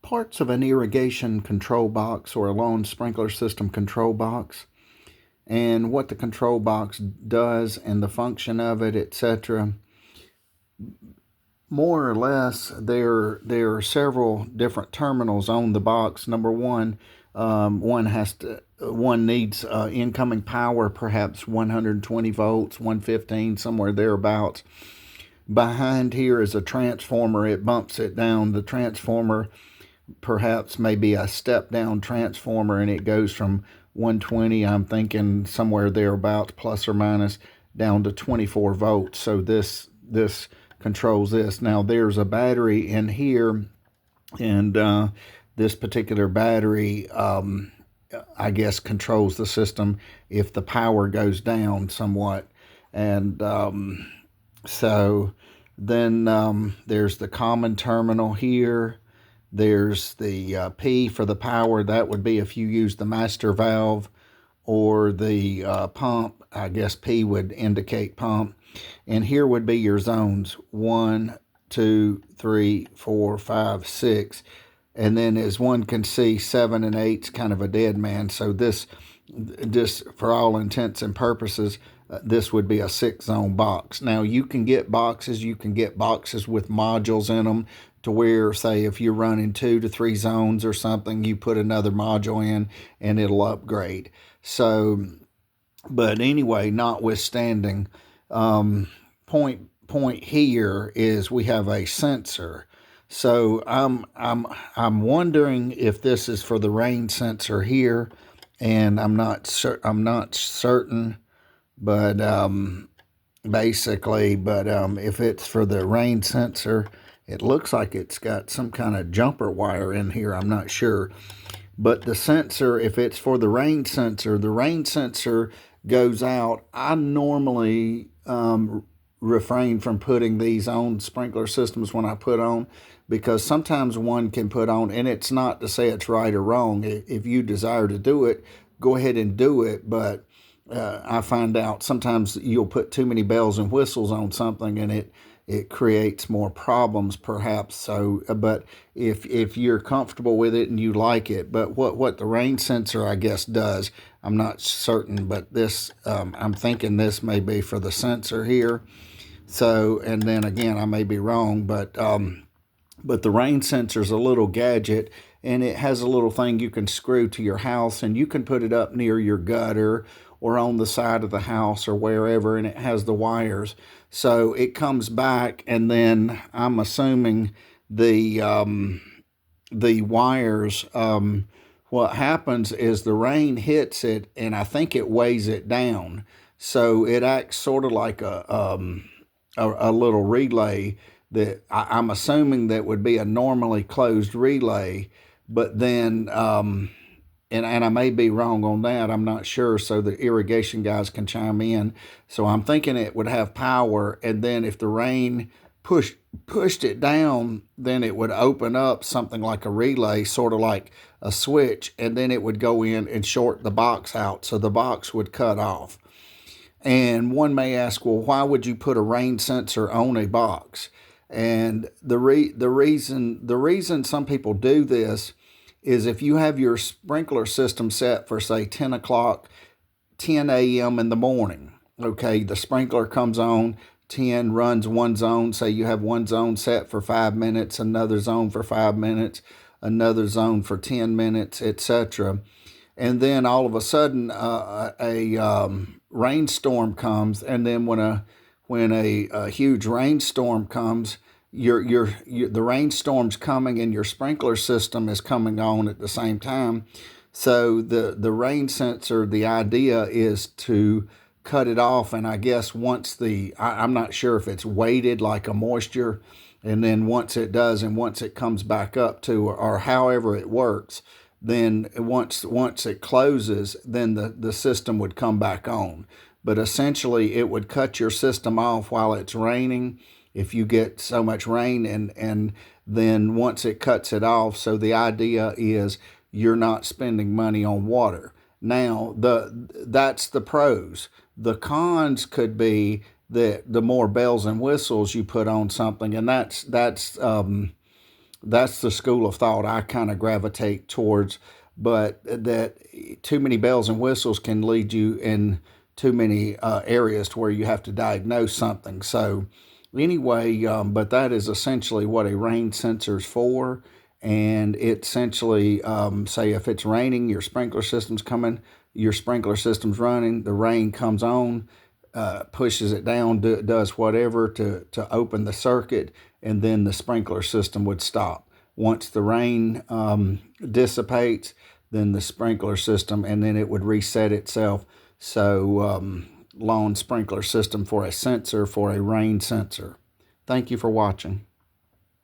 parts of an irrigation control box or a lawn sprinkler system control box, and what the control box does and the function of it, etc. More or less, there are several different terminals on the box. Number one, one needs incoming power, perhaps 120 volts, 115, somewhere thereabouts. Behind here is a transformer. It bumps it down. The transformer perhaps maybe a step down transformer, and it goes from 120, I'm thinking somewhere thereabouts, plus or minus, down to 24 volts. So this controls this. Now there's a battery in here, and this particular battery, I guess, controls the system if the power goes down somewhat. And so then there's the common terminal here. There's the P for the power. That would be if you use the master valve, or the pump. I guess P would indicate pump. And here would be your zones: 1, 2, 3, 4, 5, 6. And then, as one can see, 7 and 8's kind of a dead man. So this, for all intents and purposes, this would be a 6-zone box. Now, you can get boxes with modules in them, to where, say, if you're running 2 to 3 zones or something, you put another module in and it'll upgrade. So, but anyway, notwithstanding, point here is we have a sensor. So I'm wondering if this is for the rain sensor here, and I'm not certain, but basically, if it's for the rain sensor, it looks like it's got some kind of jumper wire in here. I'm not sure. But the sensor, if it's for the rain sensor goes out. I normally refrain from putting these on sprinkler systems when I put on, because sometimes one can put on, and it's not to say it's right or wrong. If you desire to do it, go ahead and do it. But I find out sometimes you'll put too many bells and whistles on something, and it creates more problems, perhaps. So, but if you're comfortable with it and you like it, but what the rain sensor, I guess, does, I'm not certain, but this, I'm thinking this may be for the sensor here. So, and then again, I may be wrong, but the rain sensor is a little gadget, and it has a little thing you can screw to your house, and you can put it up near your gutter or on the side of the house or wherever, and it has the wires. So it comes back, and then I'm assuming the wires, what happens is the rain hits it, and I think it weighs it down. So it acts sort of like a little relay that I'm assuming that would be a normally closed relay, but then, and I may be wrong on that, I'm not sure, so the irrigation guys can chime in. So I'm thinking it would have power, and then if the rain pushed it down, then it would open up something like a relay, sort of like a switch, and then it would go in and short the box out, so the box would cut off. And one may ask, well, why would you put a rain sensor on a box? And the reason some people do this is if you have your sprinkler system set for, say, 10 a.m. in the morning, okay, the sprinkler comes on, 10 runs one zone. Say you have one zone set for 5 minutes, another zone for 5 minutes, another zone for 10 minutes, etc. And then all of a sudden a rainstorm comes, and then when a huge rainstorm comes, the rainstorm's coming and your sprinkler system is coming on at the same time. So the rain sensor, the idea is to cut it off, and I guess once I'm not sure if it's weighted like a moisture, and then once it does, and once it comes back up to, or however it works, then once it closes, then the system would come back on. But essentially it would cut your system off while it's raining, if you get so much rain, and then once it cuts it off. So the idea is you're not spending money on water. Now, that's the pros. The cons could be that the more bells and whistles you put on something, and that's That's the school of thought I kind of gravitate towards, but that too many bells and whistles can lead you in too many areas to where you have to diagnose something. So anyway, but that is essentially what a rain sensor is for. And it essentially, say if it's raining, your sprinkler system's coming, your sprinkler system's running, the rain comes on, pushes it down, does whatever to open the circuit, and then the sprinkler system would stop. Once the rain dissipates, then the sprinkler system, and then it would reset itself. So, lawn sprinkler system for a sensor, for a rain sensor. Thank you for watching.